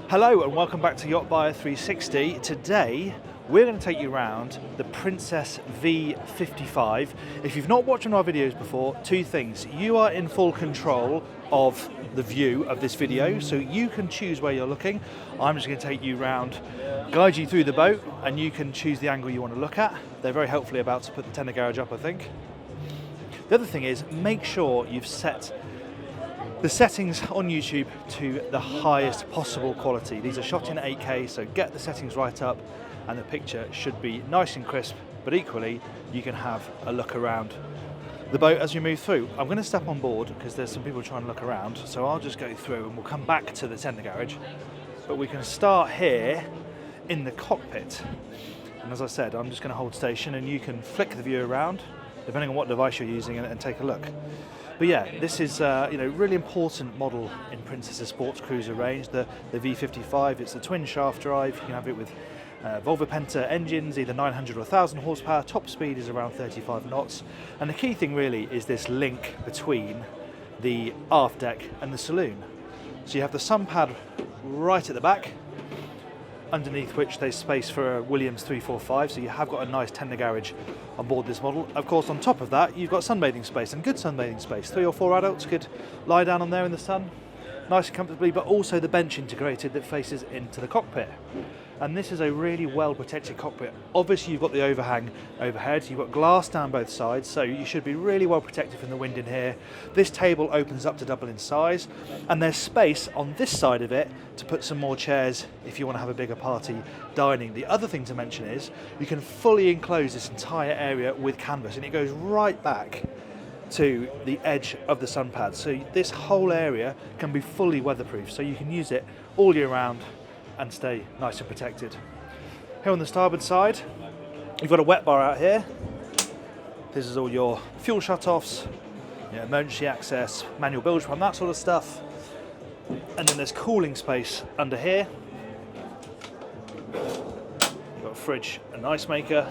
Hello and welcome back to YachtBuyer 360. Today we're going to take you around the Princess V55. If you've not watched one of our videos before, two things. You are in full control of the view of this video, so you can choose where you're looking. I'm just going to take you around, guide you through the boat, and you can choose the angle you want to look at. They're very helpfully about to put the tender garage up, I think. The other thing is, make sure you've set the settings on YouTube to the highest possible quality. These are shot in 8K, so get the settings right up and the picture should be nice and crisp, but equally you can have a look around the boat as you move through. I'm going to step on board because there's some people trying to look around, so I'll just go through and we'll come back to the tender garage. But we can start here in the cockpit. And as I said, I'm just going to hold station and you can flick the view around depending on what device you're using and take a look. But yeah, this is really important model in Princess's sports cruiser range, the V55. It's a twin shaft drive. You can have it with Volvo Penta engines, either 900 or 1000 horsepower. Top speed is around 35 knots. And the key thing really is this link between the aft deck and the saloon. So you have the sunpad right at the back, underneath which there's space for a Williams 345, so you have got a nice tender garage on board this model. Of course, on top of that, you've got sunbathing space, and good sunbathing space. 3 or 4 adults could lie down on there in the sun, nice and comfortably, but also the bench integrated that faces into the cockpit. And this is a really well protected cockpit. Obviously, you've got the overhang overhead, you've got glass down both sides, so you should be really well protected from the wind in here. This table opens up to double in size, and there's space on this side of it to put some more chairs if you want to have a bigger party dining. The other thing to mention is you can fully enclose this entire area with canvas, and it goes right back to the edge of the sunpad. So this whole area can be fully weatherproof, so you can use it all year round and stay nice and protected. Here on the starboard side, you've got a wet bar out here. This is all your fuel shutoffs, emergency access, manual bilge pump, that sort of stuff. And then there's cooling space under here. You've got a fridge and ice maker.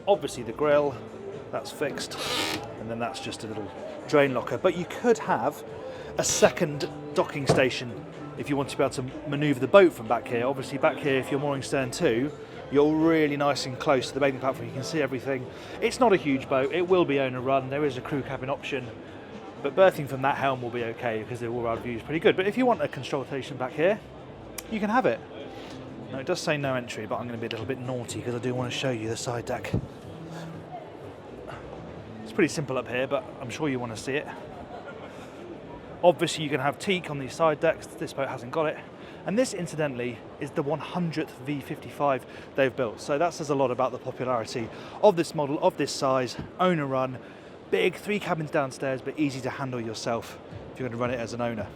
Obviously the grill, that's fixed. And then that's just a little drain locker. But you could have a second docking station if you want to be able to manoeuvre the boat from back here. Obviously back here, if you're mooring stern to, you're really nice and close to the bathing platform. You can see everything. It's not a huge boat. It will be owner run. There is a crew cabin option, but berthing from that helm will be okay because the all-round view is pretty good. But if you want a control station back here, you can have it. Now it does say no entry, but I'm going to be a little bit naughty because I do want to show you the side deck. It's pretty simple up here, but I'm sure you want to see it. Obviously you can have teak on these side decks. This boat hasn't got it. And this, incidentally, is the 100th V55 they've built. So that says a lot about the popularity of this model, of this size, owner run, big, 3 cabins downstairs, but easy to handle yourself if you're going to run it as an owner.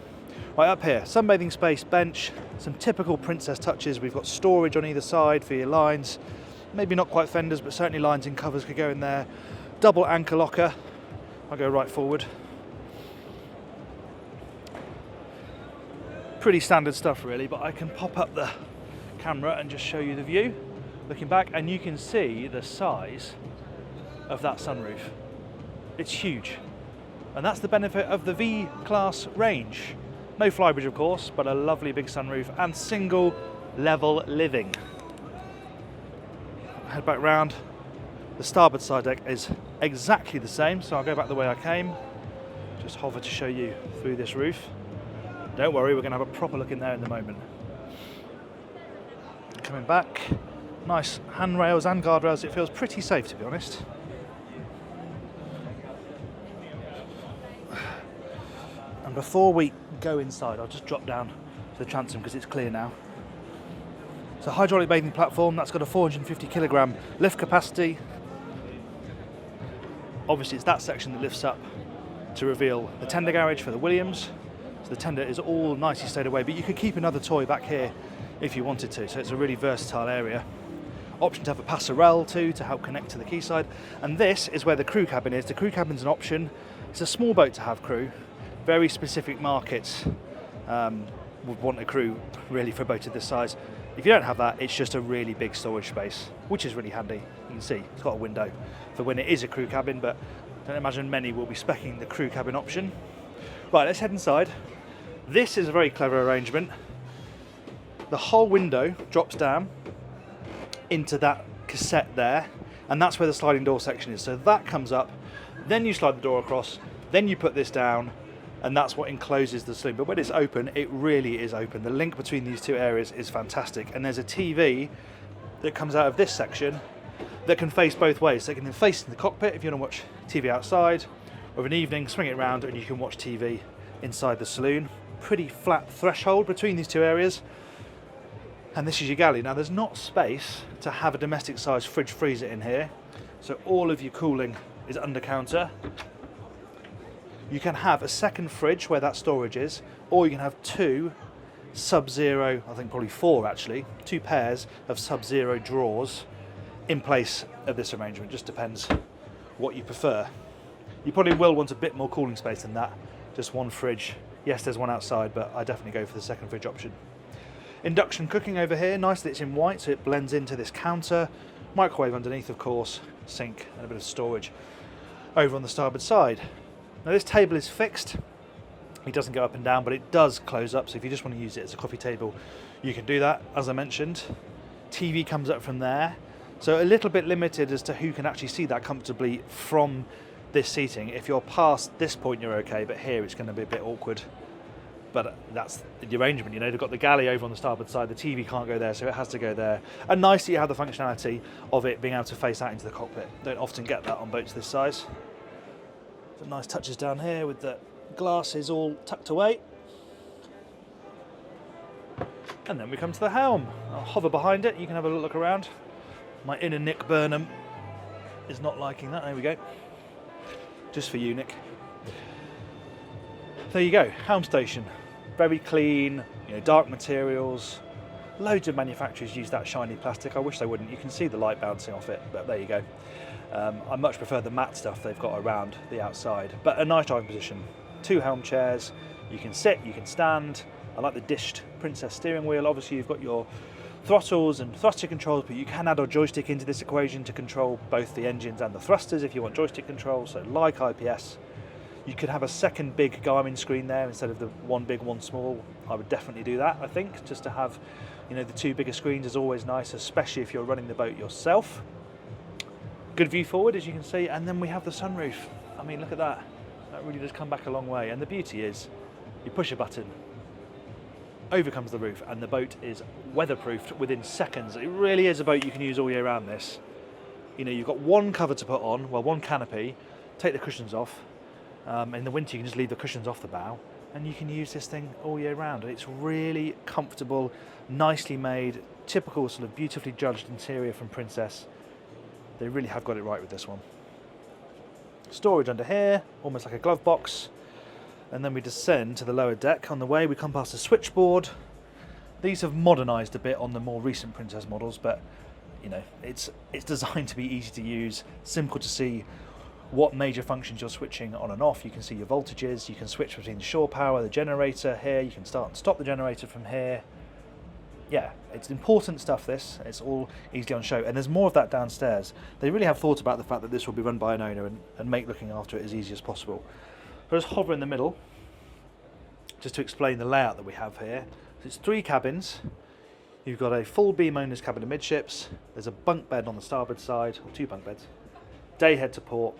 Right up here, sunbathing space, bench, some typical Princess touches. We've got storage on either side for your lines. Maybe not quite fenders, but certainly lines and covers could go in there. Double anchor locker. I'll go right forward. Pretty standard stuff really, but I can pop up the camera and just show you the view looking back, and you can see the size of that sunroof. It's huge, and that's the benefit of the V Class range. No flybridge of course, but a lovely big sunroof and single level living. Head back round. The starboard side deck is exactly the same, so I'll go back the way I came. Just hover to show you through this roof. Don't worry, we're going to have a proper look in there in a moment. Coming back, nice handrails and guardrails. It feels pretty safe, to be honest. And before we go inside, I'll just drop down to the transom because it's clear now. So hydraulic bathing platform, that's got a 450 kilogram lift capacity. Obviously it's that section that lifts up to reveal the tender garage for the Williams. So the tender is all nicely stowed away, but you could keep another toy back here if you wanted to, so it's a really versatile area. Option to have a passerelle too to help connect to the quayside. And this is where the crew cabin is. The crew cabin's an option. It's a small boat to have crew. Very specific markets would want a crew really for a boat of this size. If you don't have that, it's just a really big storage space, which is really handy. You can see it's got a window for when it is a crew cabin, but I don't imagine many will be speccing the crew cabin option. Right, let's head inside. This is a very clever arrangement. The whole window drops down into that cassette there, and that's where the sliding door section is. So that comes up, then you slide the door across, then you put this down, and that's what encloses the saloon. But when it's open, it really is open. The link between these two areas is fantastic. And there's a TV that comes out of this section that can face both ways. So it can face in the cockpit if you want to watch TV outside, or of an evening, swing it around and you can watch TV inside the saloon. Pretty flat threshold between these two areas. And this is your galley. Now there's not space to have a domestic sized fridge freezer in here. So all of your cooling is under counter. You can have a second fridge where that storage is, or you can have two Sub-Zero, I think probably four actually, two pairs of Sub-Zero drawers in place of this arrangement. Just depends what you prefer. You probably will want a bit more cooling space than that. Just one fridge. Yes, there's one outside, but I definitely go for the second fridge option. Induction cooking over here, nice that it's in white so it blends into this counter. Microwave underneath, of course, sink and a bit of storage over on the starboard side. Now this table is fixed, it doesn't go up and down, but it does close up, so if you just want to use it as a coffee table, you can do that, as I mentioned. TV comes up from there, so a little bit limited as to who can actually see that comfortably from this seating. If you're past this point, you're okay, but here it's going to be a bit awkward. But that's the arrangement, you know, they've got the galley over on the starboard side, the TV can't go there, so it has to go there. And nice that you have the functionality of it being able to face out into the cockpit. Don't often get that on boats this size. Some nice touches down here with the glasses all tucked away. And then we come to the helm. I'll hover behind it, you can have a look around. My inner Nick Burnham is not liking that, there we go. Just for you, Nick. There you go, Helm Station. Very clean, you know, dark materials. Loads of manufacturers use that shiny plastic. I wish they wouldn't. You can see the light bouncing off it, but there you go. I much prefer the matte stuff they've got around the outside, but a nice driving position. Two helm chairs, you can sit, you can stand. I like the dished Princess steering wheel. Obviously you've got your throttles and thruster controls, but you can add a joystick into this equation to control both the engines and the thrusters if you want joystick control, so like IPS. You could have a second big Garmin screen there instead of the one big, one small. I would definitely do that, I think, just to have, you know, the two bigger screens is always nice, especially if you're running the boat yourself. Good view forward, as you can see, and then we have the sunroof. I mean, look at that. That really does come back a long way. And the beauty is, you push a button, over comes the roof, and the boat is weatherproofed within seconds. It really is a boat you can use all year round, this. You know, you've got one cover to put on, well, one canopy, take the cushions off. In the winter, you can just leave the cushions off the bow, and you can use this thing all year round. It's really comfortable, nicely made, typical sort of beautifully judged interior from Princess. They really have got it right with this one. Storage under here, almost like a glove box. And then we descend to the lower deck. On the way, we come past the switchboard. These have modernised a bit on the more recent Princess models, but you know, it's designed to be easy to use, simple to see what major functions you're switching on and off. You can see your voltages, you can switch between the shore power, the generator here, you can start and stop the generator from here. Yeah, it's important stuff, this. It's all easily on show, and there's more of that downstairs. They really have thought about the fact that this will be run by an owner and make looking after it as easy as possible. I'll just hover in the middle, just to explain the layout that we have here. So it's three cabins. You've got a full beam owner's cabin amidships. There's a bunk bed on the starboard side, or two bunk beds. Day head to port,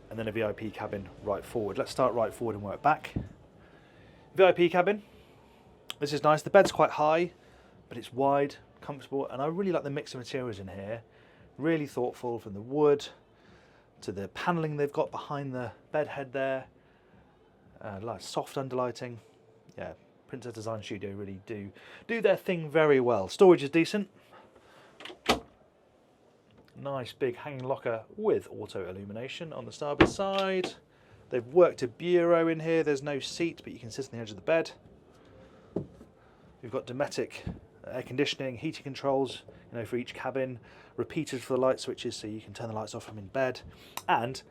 and then a VIP cabin right forward. Let's start right forward and work back. VIP cabin. This is nice. The bed's quite high, but it's wide, comfortable, and I really like the mix of materials in here. Really thoughtful, from the wood to the panelling they've got behind the bed head there. Like soft underlighting. Yeah, Princess Design Studio really do their thing very well. Storage is decent. Nice big hanging locker with auto illumination on the starboard side. They've worked a bureau in here. There's no seat, but you can sit on the edge of the bed. We've got Dometic air conditioning, heating controls, you know, for each cabin, repeaters for the light switches so you can turn the lights off from in bed, and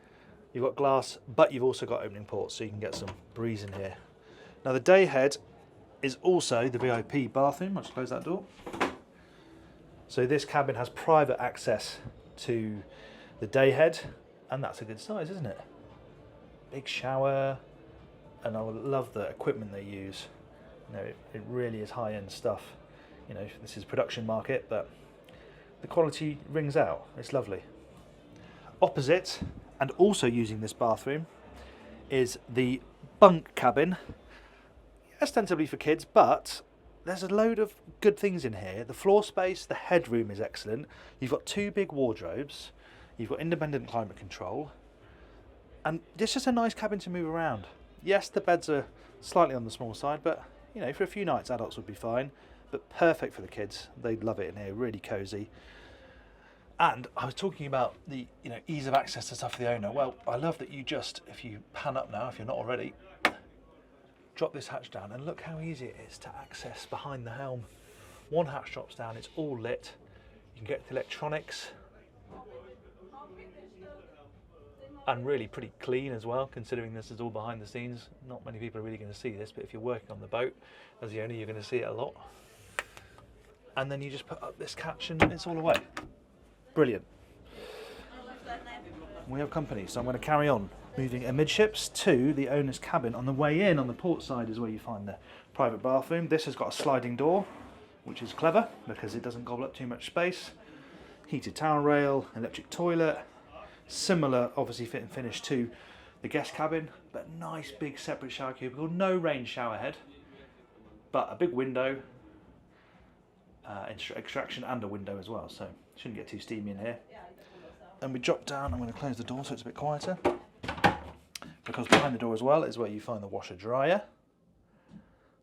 you've got glass, but you've also got opening ports so you can get some breeze in here. Now the day head is also the VIP bathroom. I'll just close that door. So this cabin has private access to the day head, and that's a good size, isn't it? Big shower, and I love the equipment they use. You know, it really is high-end stuff. You know, this is production market, but the quality rings out. It's lovely. Opposite, and also using this bathroom, is the bunk cabin, ostensibly for kids, but there's a load of good things in here. The floor space, the headroom is excellent. You've got 2 big wardrobes, you've got independent climate control, and it's just a nice cabin to move around. Yes, the beds are slightly on the small side, but you know, for a few nights adults would be fine, but perfect for the kids. They'd love it in here, really cozy. And I was talking about the ease of access to stuff for the owner. Well, I love that you just, if you pan up now, if you're not already, drop this hatch down and look how easy it is to access behind the helm. One hatch drops down, it's all lit. You can get the electronics. And really pretty clean as well, considering this is all behind the scenes. Not many people are really going to see this, but if you're working on the boat as the owner, you're going to see it a lot. And then you just put up this catch and it's all away. Brilliant. We have company, so I'm going to carry on moving amidships to the owner's cabin. On the way in, on the port side, is where you find the private bathroom. This has got a sliding door, which is clever because it doesn't gobble up too much space. Heated towel rail, electric toilet. Similar, obviously, fit and finish to the guest cabin, but nice big separate shower cubicle. No rain shower head, but a big window, extraction, and a window as well, so shouldn't get too steamy in here. And we drop down. I'm going to close the door so it's a bit quieter, because behind the door as well is where you find the washer dryer.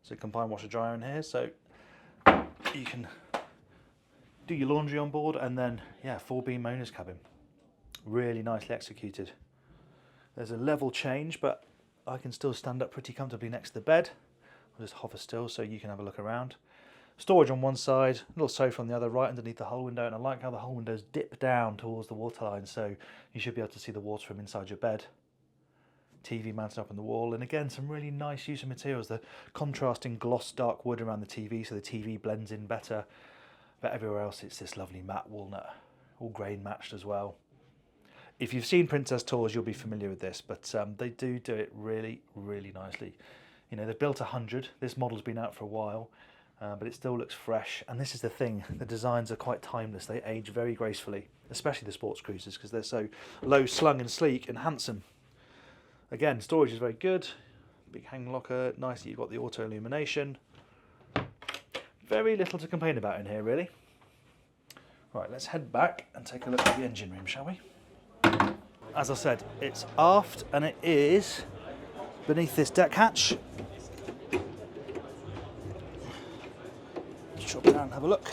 So combined washer dryer in here, so you can do your laundry on board, and then 4-beam owner's cabin. Really nicely executed. There's a level change, but I can still stand up pretty comfortably next to the bed. I'll just hover still so you can have a look around. Storage on one side, a little sofa on the other, right underneath the hull window, and I like how the hull windows dip down towards the waterline, so you should be able to see the water from inside your bed. TV mounted up on the wall, and again, some really nice use of materials. The contrasting gloss dark wood around the TV, so the TV blends in better, but everywhere else it's this lovely matte walnut, all grain matched as well. If you've seen Princess tours, you'll be familiar with this, but they do it really, really nicely. You know, they've built 100. This model's been out for a while, but it still looks fresh. And this is the thing, the designs are quite timeless. They age very gracefully, especially the sports cruisers, because they're so low slung and sleek and handsome. Again, storage is very good. Big hang locker, nicely you've got the auto illumination. Very little to complain about in here, really. Right, let's head back and take a look at the engine room, shall we? As I said, it's aft and it is beneath this deck hatch. Let's drop down and have a look.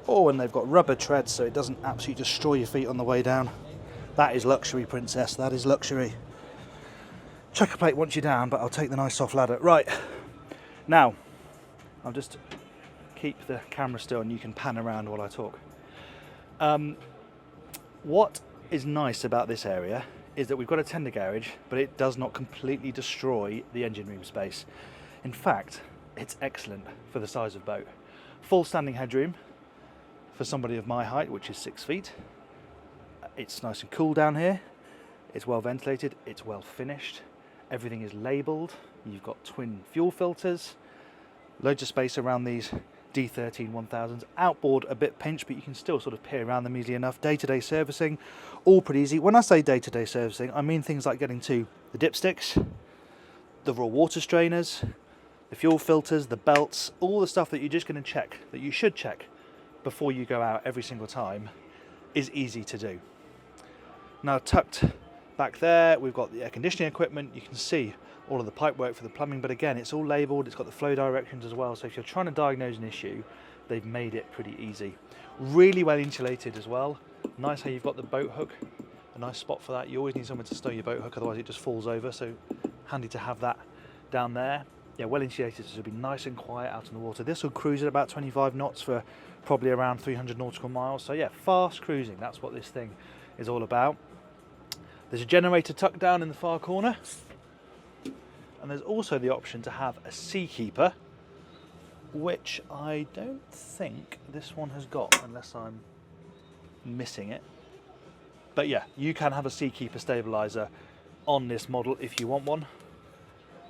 Oh, and they've got rubber treads so it doesn't absolutely destroy your feet on the way down. That is luxury, Princess, that is luxury. Checker plate once you're down, but I'll take the nice soft ladder. Right, now, I'll just keep the camera still and you can pan around while I talk. What is nice about this area is that we've got a tender garage, but it does not completely destroy the engine room space. In fact, it's excellent for the size of boat. Full standing headroom for somebody of my height, which is 6 feet. It's nice and cool down here. It's well ventilated, it's well finished. Everything is labelled. You've got twin fuel filters, loads of space around these D13 1000s. Outboard a bit pinched, but you can still sort of peer around them easily enough. Day-to-day servicing, all pretty easy. When I say day-to-day servicing, I mean things like getting to the dipsticks, the raw water strainers, the fuel filters, the belts, all the stuff that you're just going to check, that you should check before you go out every single time, is easy to do. Now, tucked back there, we've got the air conditioning equipment. You can see all of the pipe work for the plumbing, but again, it's all labelled, it's got the flow directions as well, so if you're trying to diagnose an issue, they've made it pretty easy. Really well insulated as well. Nice how you've got the boat hook, a nice spot for that. You always need somewhere to stow your boat hook, otherwise it just falls over, so handy to have that down there. Yeah, well insulated, so it'll be nice and quiet out on the water. This will cruise at about 25 knots for probably around 300 nautical miles, so yeah, fast cruising, that's what this thing is all about. There's a generator tucked down in the far corner. And there's also the option to have a Seakeeper, which I don't think this one has got, unless I'm missing it. But yeah, you can have a Seakeeper stabilizer on this model if you want one.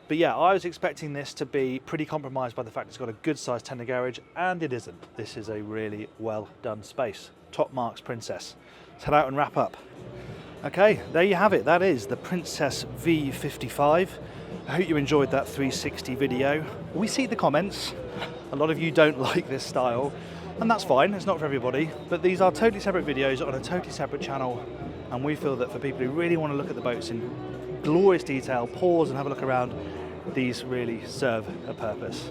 But yeah, I was expecting this to be pretty compromised by the fact it's got a good sized tender garage, and it isn't. This is a really well done space. Top marks, Princess. Let's head out and wrap up. Okay, there you have it. That is the Princess V55. I hope you enjoyed that 360 video. We see the comments. A lot of you don't like this style, and that's fine, it's not for everybody, but these are totally separate videos on a totally separate channel, and we feel that for people who really want to look at the boats in glorious detail, pause and have a look around, these really serve a purpose.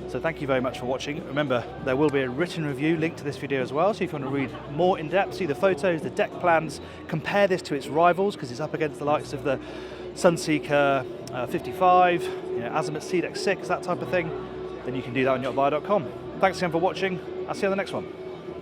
So thank you very much for watching. Remember, there will be a written review linked to this video as well, so if you want to read more in depth, see the photos, the deck plans, compare this to its rivals, because it's up against the likes of the Sunseeker 55, Azimuth Sea Deck 6, that type of thing, then you can do that on yachtbuyer.com. Thanks again for watching. I'll see you on the next one.